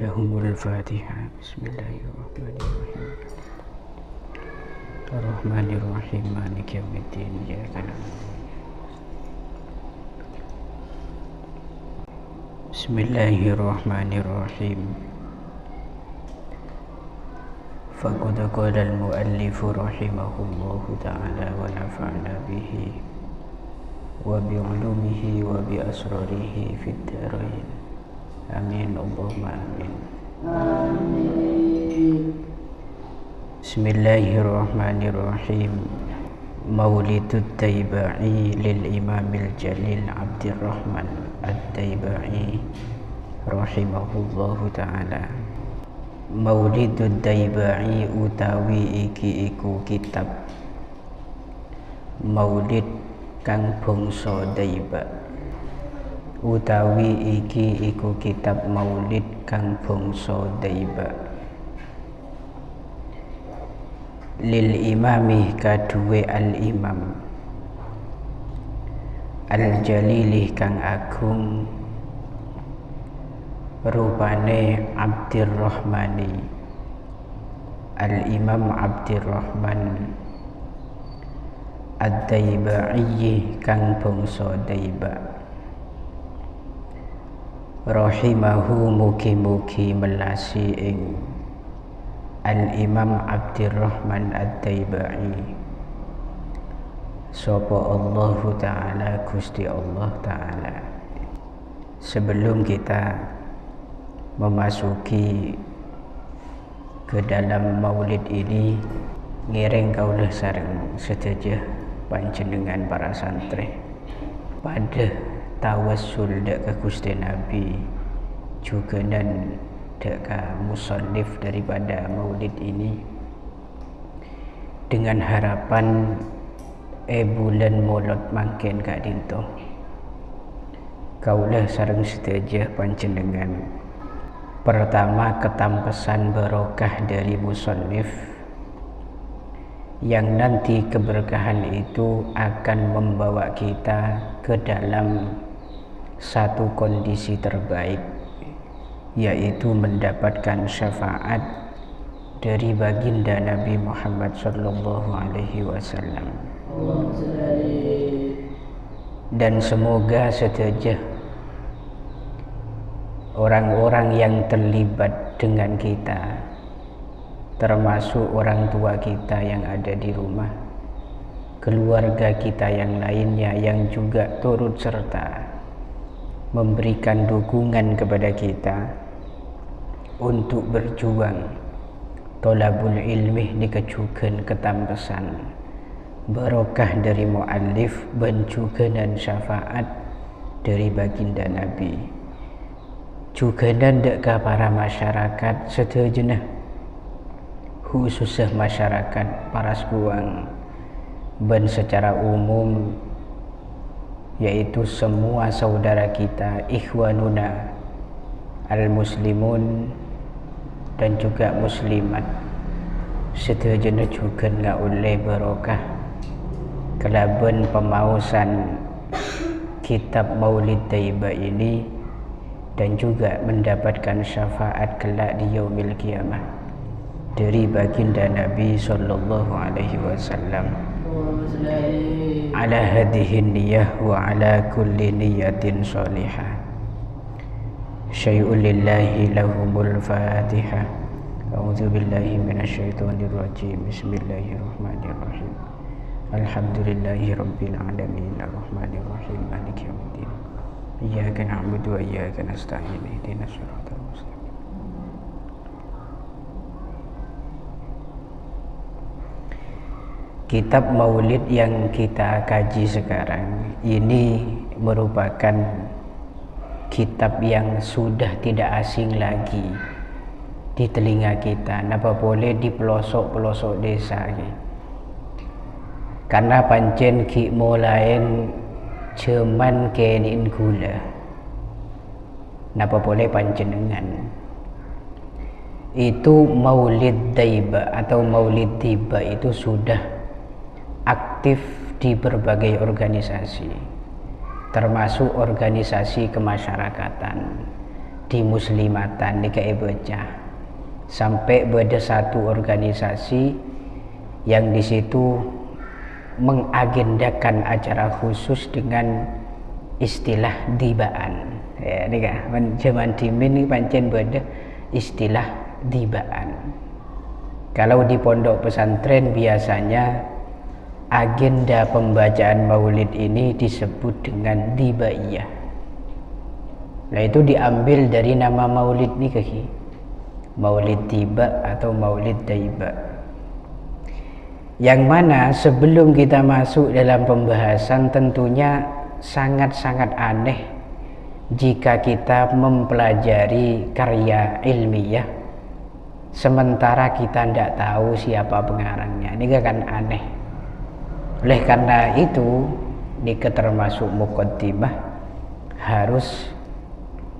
Lahumul Fatihah. Bismillahirrahmanirrahim. Ar-Rahmanirrahim. Maliki yaumiddin. Iyyaka na'budu. Bismillahirrahmanirrahim. Faqad qala al-muallif rahimahullahu ta'ala wa nafa'na bihi wa bi 'ulumihi wa bi asrarihi fid dharain. Amin Allahumma amin. Bismillahirrahmanirrahim. Maulidut Taibai lil Imamil Jalil Abdurrahman At-Taibai rahimahullahu ta'ala. Maulidut Taibai utawi iki iku kitab Maulid kang bangsa Taiba. Utawi iki iku kitab maulid kang bangsa Taiba. Lil imami kaduwe al imam al jalilih kang agung rupane Abdurrahmani al imam Abdurrahman At-Taibai kang bangsa Taiba. Rahimahu mugi-mugi melasi ing Al-Imam Abdurrahman At-Taibai sapa Allah Ta'ala Gusti Allah Ta'ala. Sebelum kita memasuki ke dalam maulid ini, ngiring kaulah sareng sedaya panjenengan para santri pada tawassul dek ke Gusti Nabi juga dan dek ke musannif daripada maulid ini dengan harapan bulan maulud mangken kak dinto kaulah sareng sedaya panjenengan pertama ketampesan barokah dari musannif yang nanti keberkahan itu akan membawa kita ke dalam satu kondisi terbaik, yaitu mendapatkan syafaat dari baginda Nabi Muhammad sallallahu alaihi wasallam. Dan semoga setuju orang-orang yang terlibat dengan kita, termasuk orang tua kita yang ada di rumah, keluarga kita yang lainnya yang juga turut serta memberikan dukungan kepada kita untuk berjuang tolabul ilmi dikejukan ketampesan barokah dari muallif benjugan dan syafaat dari baginda Nabi juga dan deka para masyarakat setujenah khususnya masyarakat paras guang dan secara umum, yaitu semua saudara kita ikhwanuna al-muslimun dan juga muslimat setuju juga nggak oleh barokah kelaban pemausan kitab Maulid Taiba ini dan juga mendapatkan syafaat kelak di yaumil qiyamah dari baginda Nabi sallallahu alaihi wasallam. Ala hadhihi niyyah wa ala kulli niyyatin salihah. Syai'un lillahi lahumul Fatihah. A'udzu billahi minasyaitonir rajim. Bismillahirrahmanirrahim. Alhamdulillahi rabbil alamin. Arrahmanir rahim. Maliki yaumiddin. Iyyaka na'budu wa iyyaka nasta'in. Ihdinas siratal mustaqim. Kitab Maulid yang kita kaji sekarang ini merupakan kitab yang sudah tidak asing lagi di telinga kita, napa boleh di pelosok-pelosok desa karena pancen ki molaen ceman kenin gula napa boleh panjenengan itu Maulid Taiba atau Maulid Tiba itu sudah aktif di berbagai organisasi, termasuk organisasi kemasyarakatan, di Muslimatan DKI Bocah, sampai ada satu organisasi yang di situ mengagendakan acara khusus dengan istilah dibaan. Ya, ini kan zaman dimin ini pancen ada istilah dibaan. Kalau di pondok pesantren biasanya agenda pembacaan maulid ini disebut dengan dibaiyah. Nah, itu diambil dari nama maulid nih kaki, maulid tiba atau maulid daiba. Yang mana sebelum kita masuk dalam pembahasan, tentunya sangat-sangat aneh jika kita mempelajari karya ilmiah sementara kita tidak tahu siapa pengarangnya. Ini kan aneh. Oleh karena itu, ini termasuk muqaddimah, harus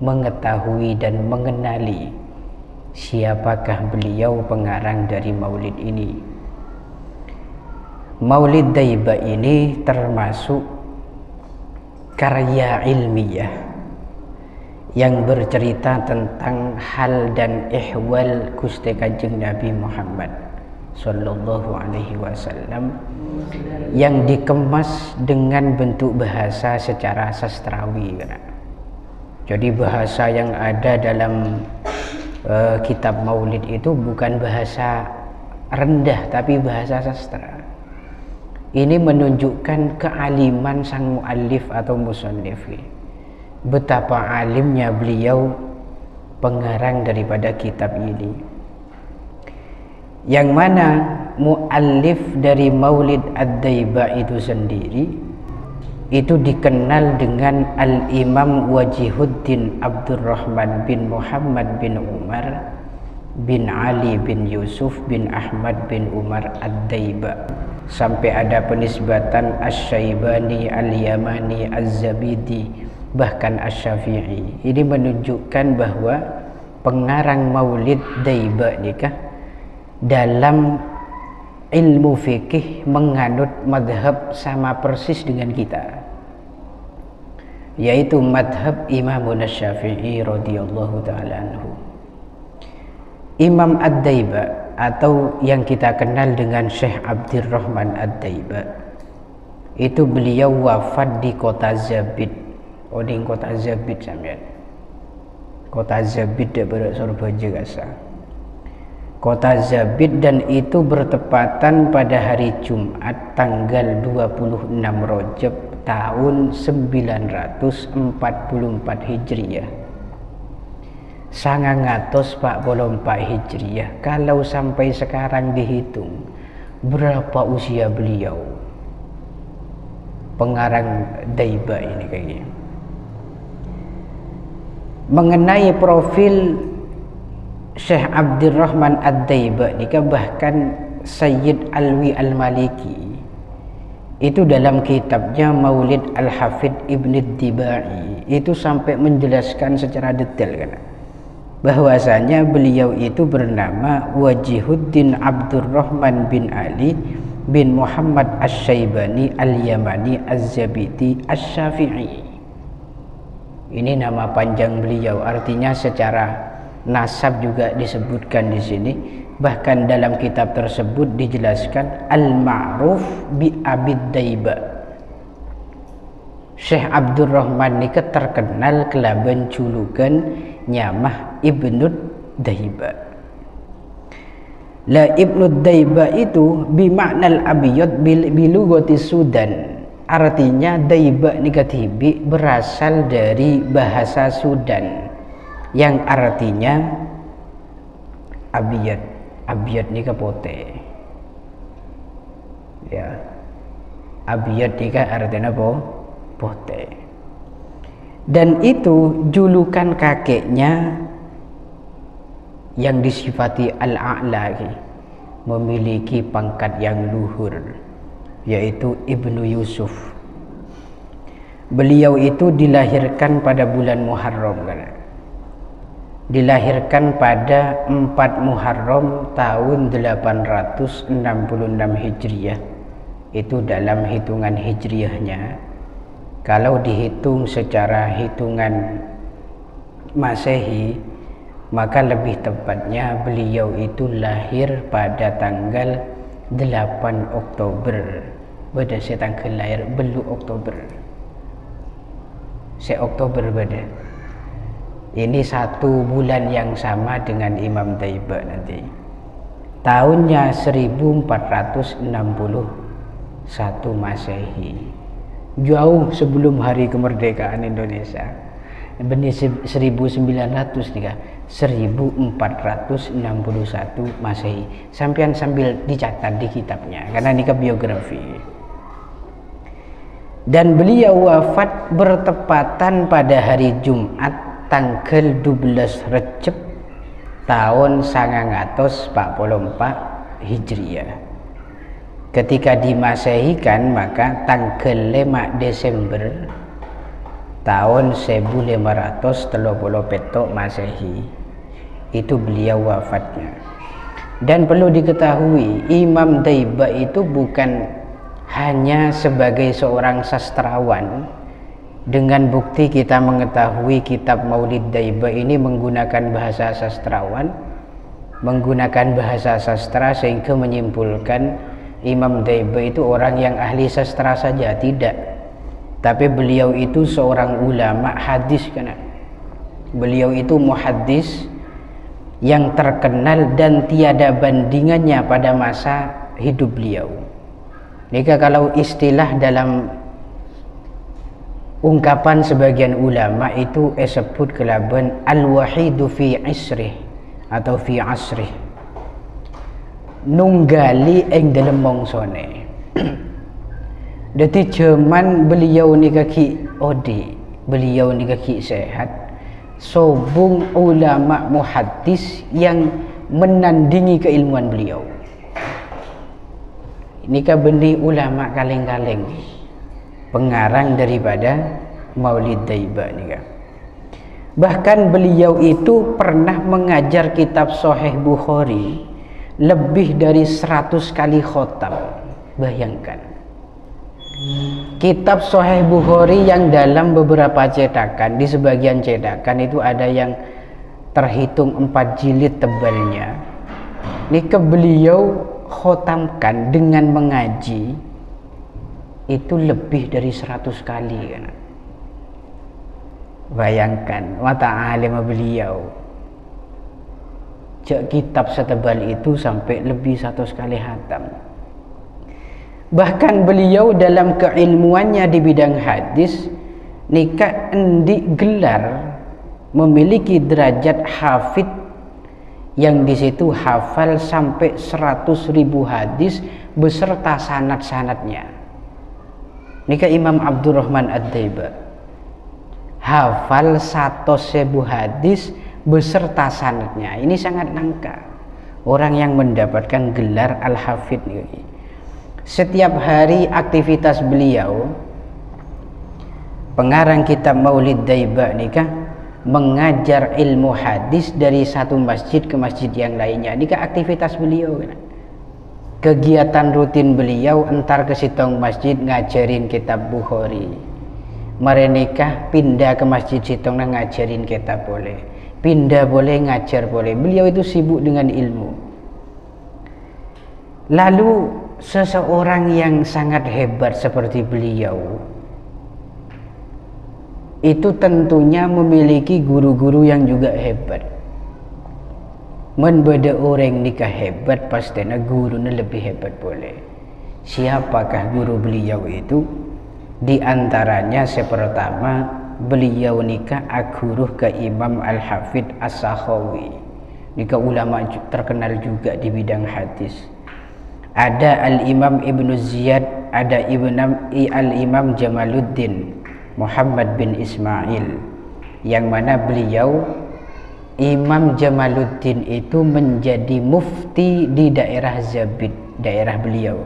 mengetahui dan mengenali siapakah beliau pengarang dari maulid ini. Maulid Daiba ini termasuk karya ilmiah yang bercerita tentang hal dan ihwal Gusti Kanjeng Nabi Muhammad sallallahu alaihi wasallam yang dikemas dengan bentuk bahasa secara sastrawi. Jadi bahasa yang ada dalam kitab maulid itu bukan bahasa rendah tapi bahasa sastra. Ini menunjukkan kealiman sang muallif atau musannif. Betapa alimnya beliau pengarang daripada kitab ini, yang mana muallif dari Maulid Ad-Daiba itu sendiri itu dikenal dengan Al-Imam Wajihuddin Abdurrahman bin Muhammad bin Umar bin Ali bin Yusuf bin Ahmad bin Umar Ad-Daiba, sampai ada penisbatan Asy-Syaibani, Al-Yamani, Az-Zabidi, bahkan Asy-Syafi'i. Ini menunjukkan bahwa pengarang Maulid Daiba nikah dalam ilmu fikih menganut madhab sama persis dengan kita, yaitu madhab Imam Asy-Syafi'i radhiyallahu ta'ala anhu. Imam Ad-Daiba atau yang kita kenal dengan Syekh Abdurrahman Ad-Daiba itu beliau wafat di kota Zabid. Oding kota Zabid sampean. Kota Zabid daripada Surabaya kasa. Kota Zabid, dan itu bertepatan pada hari Jumat tanggal 26 Rajab tahun 944 Hijriah. 944 Hijriah. Kalau sampai sekarang dihitung, berapa usia beliau? Pengarang Daiba ini kayaknya. Mengenai profil Syekh Abdurrahman Ad-Daiba ini, bahkan Sayyid Alwi Al-Maliki itu dalam kitabnya Maulid Al-Hafidh Ibn Dibai itu sampai menjelaskan secara detail kan, bahwasanya beliau itu bernama Wajihuddin Abdurrahman bin Ali bin Muhammad Asy-Syaibani Al-Yamani Az-Zabidi Asy-Syafi'i. Ini nama panjang beliau, artinya secara nasab juga disebutkan di sini. Bahkan dalam kitab tersebut dijelaskan al-ma'ruf bi Abid Daiba. Syekh Abdurrahman ini terkenal kelaban julukan nyamah Ibnu Daiba. La Ibnu Daiba itu bimaknal abiyad bilugati Sudan. Artinya Daiba nikatibi berasal dari bahasa Sudan yang artinya abiyad. Abiyad nika putih. Ya. Abiyad nika artinya apa? Putih. Dan itu julukan kakeknya yang disifati al-a'la, memiliki pangkat yang luhur, yaitu Ibnu Yusuf. Beliau itu dilahirkan pada bulan Muharram kan? Dilahirkan pada 4 Muharram tahun 866 Hijriah. Itu dalam hitungan Hijriahnya. Kalau dihitung secara hitungan Masehi, maka lebih tepatnya beliau itu lahir pada tanggal 8 Oktober. Beda saya tanggal lahir belu Oktober. Saya Oktober beda. Ini 1 bulan yang sama dengan Imam Daiba nanti. Tahunnya 1461 Masehi. Jauh sebelum hari kemerdekaan Indonesia. Benih 1900 nih, 1461 Masehi. Sampean sambil dicatat di kitabnya karena ini ke biografi. Dan beliau wafat bertepatan pada hari Jumat tanggal 12 Recep tahun 1944 Hijriah. Ketika dimasehikan maka tanggal 5 Desember tahun 1537 Masehi itu beliau wafatnya. Dan perlu diketahui Imam Daiba itu bukan hanya sebagai seorang sastrawan. Dengan bukti kita mengetahui kitab Maulid Daiba ini menggunakan bahasa sastrawan, menggunakan bahasa sastra sehingga menyimpulkan Imam Daiba itu orang yang ahli sastra saja, tidak. Tapi beliau itu seorang ulama hadis kan. Beliau itu muhaddis yang terkenal dan tiada bandingannya pada masa hidup beliau. Jika kalau istilah dalam ungkapan sebagian ulama itu disebut kelaban al-wahidu fi isrih atau fi asrih, nunggali ing dalem mongsone. Dadi jaman beliau ni kaki odi, beliau ni kaki sehat, sobung ulama muhaddis yang menandingi keilmuan beliau. Ini benih ulama kaleng-kaleng, pengarang daripada Maulid Daiba nih. Bahkan beliau itu pernah mengajar kitab Sahih Bukhari lebih dari 100 kali khotam. Bayangkan. Kitab Sahih Bukhari yang dalam beberapa cetakan, di sebagian cetakan itu ada yang terhitung 4 jilid tebalnya. Ini beliau khotamkan dengan mengaji itu lebih dari 100 kali kan. Bayangkan mata alim beliau kitab setebal itu sampai lebih 100 kali khatam. Bahkan beliau dalam keilmuannya di bidang hadis nikah endi gelar memiliki derajat hafid yang di situ hafal sampai 100.000 hadis beserta sanad-sanadnya. Nikah Imam Abdurrahman Ad-Daiba hafal 100.000 hadis beserta sanadnya. Ini sangat langka orang yang mendapatkan gelar Al-Hafidh. Setiap hari aktivitas beliau, pengarang kitab Maulid Daiba nikah, mengajar ilmu hadis dari satu masjid ke masjid yang lainnya. Ini aktivitas beliau kan? Kegiatan rutin beliau entar ke sitong masjid ngajarin kitab Bukhari, merenikah pindah ke masjid sitong ngajarin kitab boleh, pindah boleh ngajar boleh. Beliau itu sibuk dengan ilmu. Lalu seseorang yang sangat hebat seperti beliau itu tentunya memiliki guru-guru yang juga hebat. Men beda orang nikah hebat pastinya gurunya lebih hebat boleh. Siapakah guru beliau itu? Di antaranya pertama beliau nikah aguruh ke Imam Al-Hafidh As-Sakhawi. Nikah ulama terkenal juga di bidang hadis. Ada Al-Imam Ibnu Ziyad, ada Al-Imam Jamaluddin Muhammad bin Ismail, yang mana beliau Imam Jamaluddin itu menjadi mufti di daerah Zabid, daerah beliau.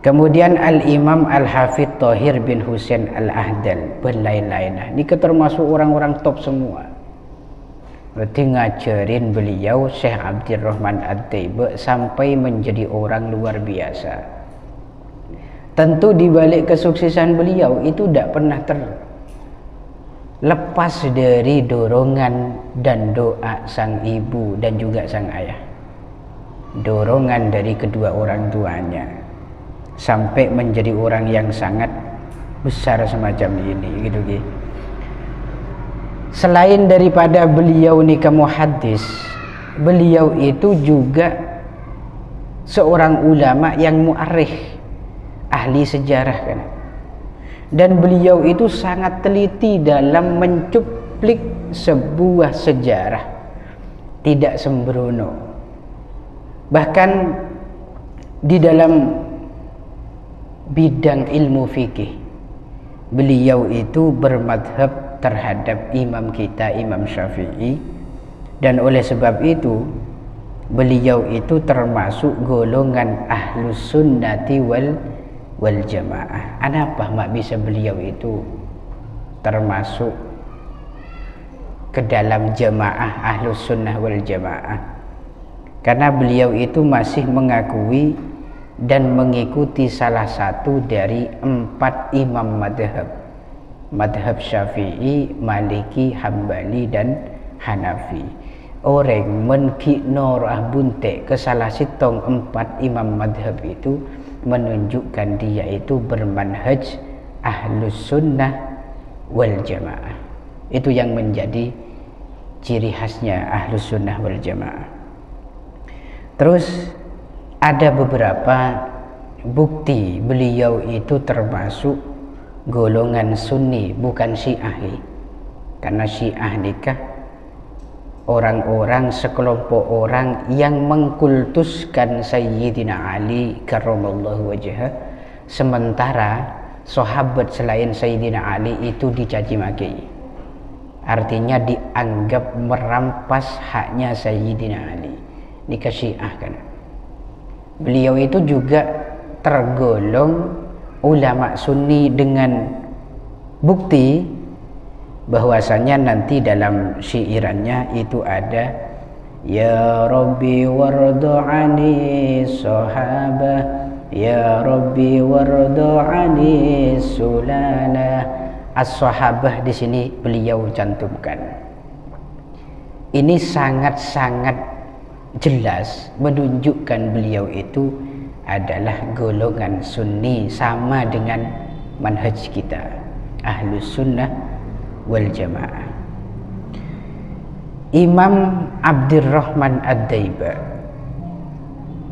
Kemudian Al-Imam Al-Hafidh Thahir bin Husain Al-Ahdal, berlain-lain. Ini termasuk orang-orang top semua. Berarti ngajarin beliau Syekh Abdurrahman Ad-Daiba sampai menjadi orang luar biasa. Tentu di balik kesuksesan beliau itu tidak pernah lepas dari dorongan dan doa sang ibu dan juga sang ayah, dorongan dari kedua orang tuanya, sampai menjadi orang yang sangat besar semacam ini gitu. Selain daripada beliau nikah muhaddis, beliau itu juga seorang ulama yang mu'arikh, ahli sejarah kan. Dan beliau itu sangat teliti dalam mencuplik sebuah sejarah, tidak sembrono. Bahkan di dalam bidang ilmu fikih, beliau itu bermadhab terhadap imam kita, Imam Syafi'i. Dan oleh sebab itu beliau itu termasuk golongan ahlus sunnati wal jamaah. Kenapa mak bisa beliau itu termasuk ke dalam jamaah ahlus sunnah wal jamaah? Karena beliau itu masih mengakui dan mengikuti salah satu dari 4 imam madhab Syafi'i, Maliki, Hambali dan Hanafi. Orang menki norah bunte ke salah sitong 4 imam madhab itu menunjukkan dia itu bermanhaj ahlus sunnah wal jamaah. Itu yang menjadi ciri khasnya ahlus sunnah wal jamaah. Terus ada beberapa bukti beliau itu termasuk golongan sunni, bukan syiah. Karena syiah nikah orang-orang, sekelompok orang yang mengkultuskan Sayyidina Ali karramallahu wajhah, sementara sahabat selain Sayyidina Ali itu dicaci maki, artinya dianggap merampas haknya Sayyidina Ali. Nikah syiah kan. Beliau itu juga tergolong ulama sunni dengan bukti bahwasanya nanti dalam syairannya itu ada ya Rabbi wardu'ani sahabah, ya Rabbi wardu'ani sulala. As-sahabah di sini beliau cantumkan. Ini sangat-sangat jelas menunjukkan beliau itu adalah golongan sunni, sama dengan manhaj kita ahlus sunnah wal jamaah. Imam Abdurrahman Ad-Daiba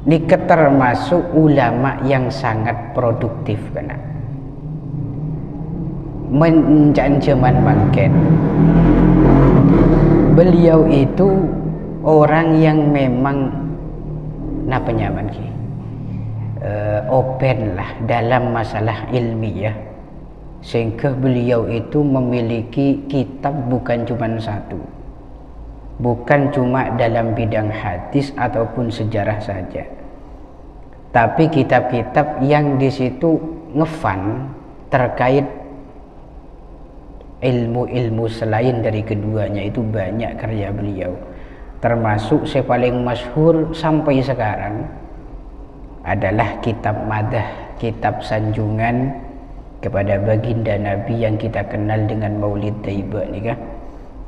ini termasuk ulama yang sangat produktif karena menjanjaman mangken. Beliau itu orang yang memang penyaman open lah dalam masalah ilmiah, sehingga beliau itu memiliki kitab bukan cuma satu, bukan cuma dalam bidang hadis ataupun sejarah saja, tapi kitab-kitab yang di situ ngefan terkait ilmu-ilmu selain dari keduanya. Itu banyak karya beliau, termasuk yang paling masyhur sampai sekarang adalah kitab madah, kitab sanjungan kepada baginda Nabi yang kita kenal dengan Maulid Taiba nikah.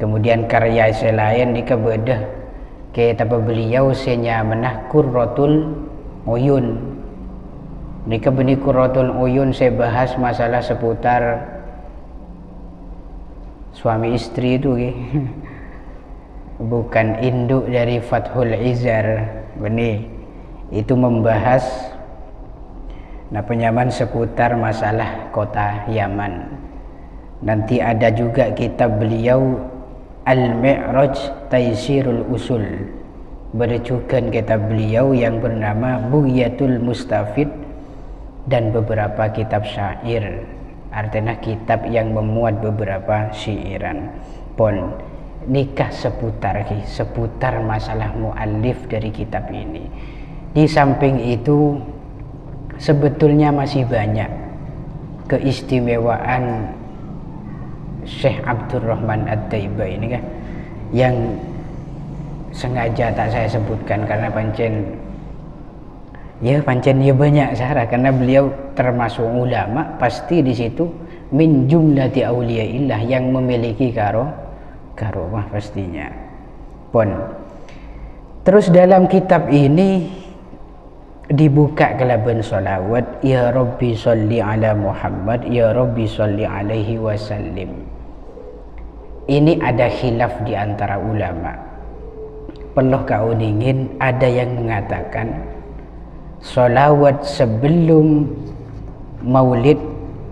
Kemudian karya selain nikah bedah kitab beliau senya menah Qurratul Uyun. Nikah benih Qurratul Uyun saya bahas masalah seputar suami istri itu bukan induk dari Fathul Izar benih. Itu membahas penyaman seputar masalah kota Yaman. Nanti ada juga kitab beliau Al-Mi'raj Taisirul Usul, berjukan kitab beliau yang bernama Bughyatul Mustafid, dan beberapa kitab syair, artinya kitab yang memuat beberapa syairan. Pon nikah seputar masalah muallif dari kitab ini. Di samping itu sebetulnya masih banyak keistimewaan Syekh Abdurrahman Ad-Daiba ini kan, yang sengaja tak saya sebutkan karena pancen ya banyak cara, karena beliau termasuk ulama, pasti di situ min jumlati auliyaillah, yang memiliki karomah pastinya. Pun terus dalam kitab ini dibuka kelaban solawat, ya Rabbi sholli ala Muhammad, ya Rabbi sholli alaihi wasallim. Ini ada khilaf di antara ulama. Perlu kau dingin, ada yang mengatakan solawat sebelum maulid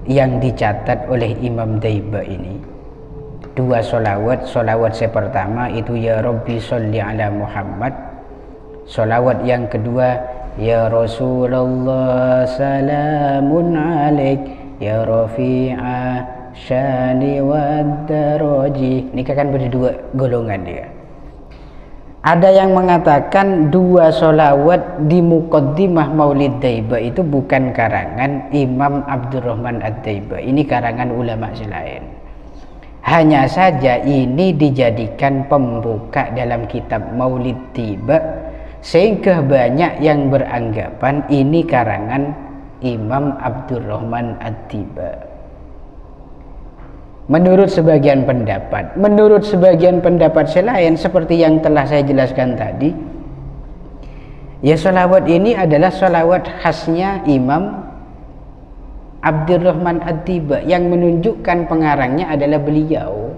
yang dicatat oleh Imam Daiba ini, dua solawat. Solawat yang pertama itu ya Rabbi sholli ala Muhammad. Solawat yang kedua ya Rasulullah salamun alaik ya Rafi'a syani wad daraji. Ini kan berdua golongan dia. Ada yang mengatakan dua solawat di muqaddimah Maulid Daiba itu bukan karangan Imam Abdurrahman Ad-Daiba, ini karangan ulama selain. Hanya saja ini dijadikan pembuka dalam kitab Maulid Daiba, sehingga banyak yang beranggapan ini karangan Imam Abdurrahman Ad-Daiba. Menurut sebagian pendapat selain seperti yang telah saya jelaskan tadi, ya solawat ini adalah solawat khasnya Imam Abdurrahman Ad-Daiba, yang menunjukkan pengarangnya adalah beliau.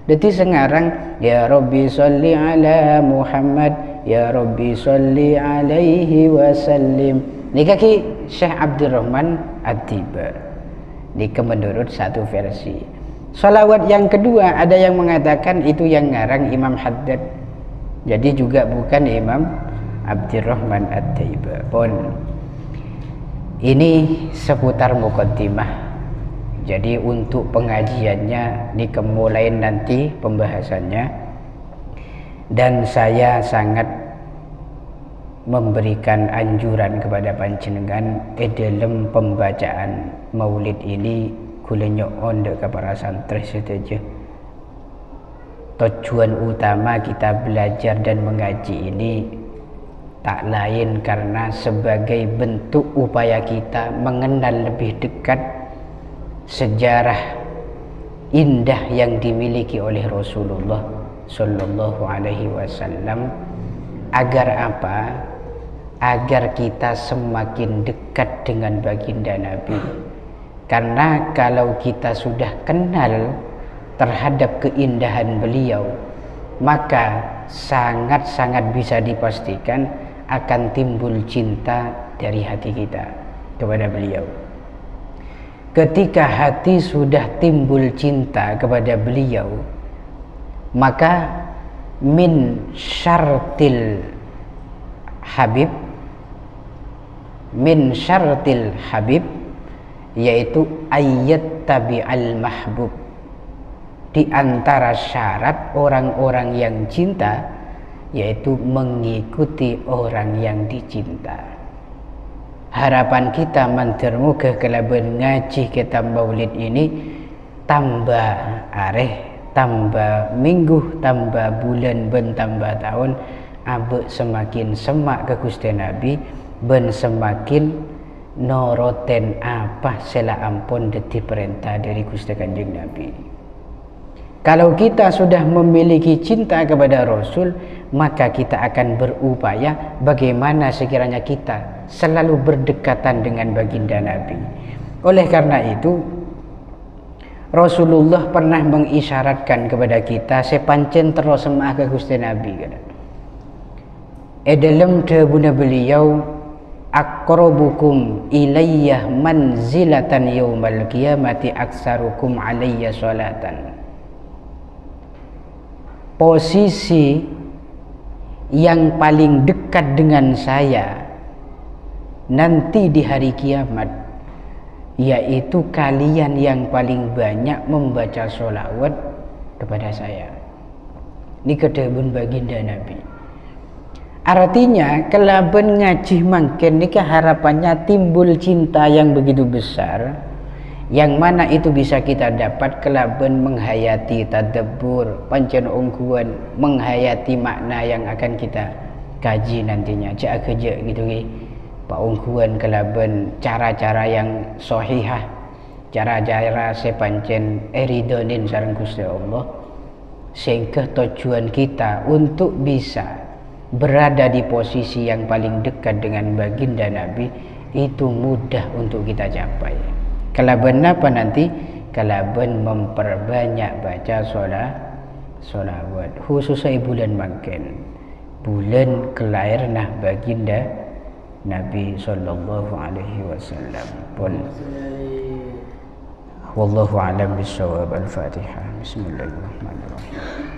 Jadi sengarang ya Rabbi sholli ala Muhammad, ya Rabbi sholli alaihi wasallim. Ini kaki Syekh Abdurrahman Ad-Daiba. Ini menurut satu versi. Salawat yang kedua ada yang mengatakan itu yang ngarang Imam Haddad, jadi juga bukan Imam Abdurrahman Ad-Daiba. Pun ini seputar muqaddimah. Jadi untuk pengajiannya dimulai nanti pembahasannya, dan saya sangat memberikan anjuran kepada panjenengan dalam pembacaan maulid ini kulenya ondek ke para santri saja. Tujuan utama kita belajar dan mengaji ini tak lain karena sebagai bentuk upaya kita mengenal lebih dekat sejarah indah yang dimiliki oleh Rasulullah Sallallahu Alaihi Wasallam. Agar apa? Agar kita semakin dekat dengan baginda Nabi. Karena kalau kita sudah kenal terhadap keindahan beliau, maka sangat-sangat bisa dipastikan akan timbul cinta dari hati kita kepada beliau. Ketika hati sudah timbul cinta kepada beliau, maka min syartil habib, yaitu ayat tabi'al mahbub. Di antara syarat orang-orang yang cinta yaitu mengikuti orang yang dicinta. Harapan kita mantermuga kelaban ngaji kitab maulid ini tambah areh, tambah minggu, tambah bulan, ben tambah tahun, abe semakin semak ke Gusti Nabi, ben semakin noroten apa sela ampun dadi perintah dari Gusti Kanjeng Nabi. Kalau kita sudah memiliki cinta kepada Rasul, maka kita akan berupaya bagaimana sekiranya kita selalu berdekatan dengan baginda Nabi. Oleh karena itu Rasulullah pernah mengisyaratkan kepada kita sepancen terus semah ke Gusti Nabi. Dalam dawuh beliau, aqrabukum ilayya manzilatan yaumal qiyamati aksarukum alayya sholatan. Posisi yang paling dekat dengan saya nanti di hari kiamat yaitu kalian yang paling banyak membaca sholawat kepada saya. Ini kedebun baginda Nabi. Artinya kelaban ngaji mangken nikah harapannya timbul cinta yang begitu besar, yang mana itu bisa kita dapat kelaban menghayati tadabbur pancen ungguan, menghayati makna yang akan kita kaji nantinya. Cak kerja gitu Pak ungguan kelaban cara-cara yang sahihah cara-cara sepancen eridonin sareng Gusti Allah, sehingga tujuan kita untuk bisa berada di posisi yang paling dekat dengan baginda Nabi itu mudah untuk kita capai. Kalaban apa nanti? Kalaban memperbanyak baca sholawat, khususnya bulan makin bulan kelahiran baginda Nabi sallallahu alaihi wasallam. Wallahu a'lam bishawab. Al-Fatihah. Bismillahirrahmanirrahim.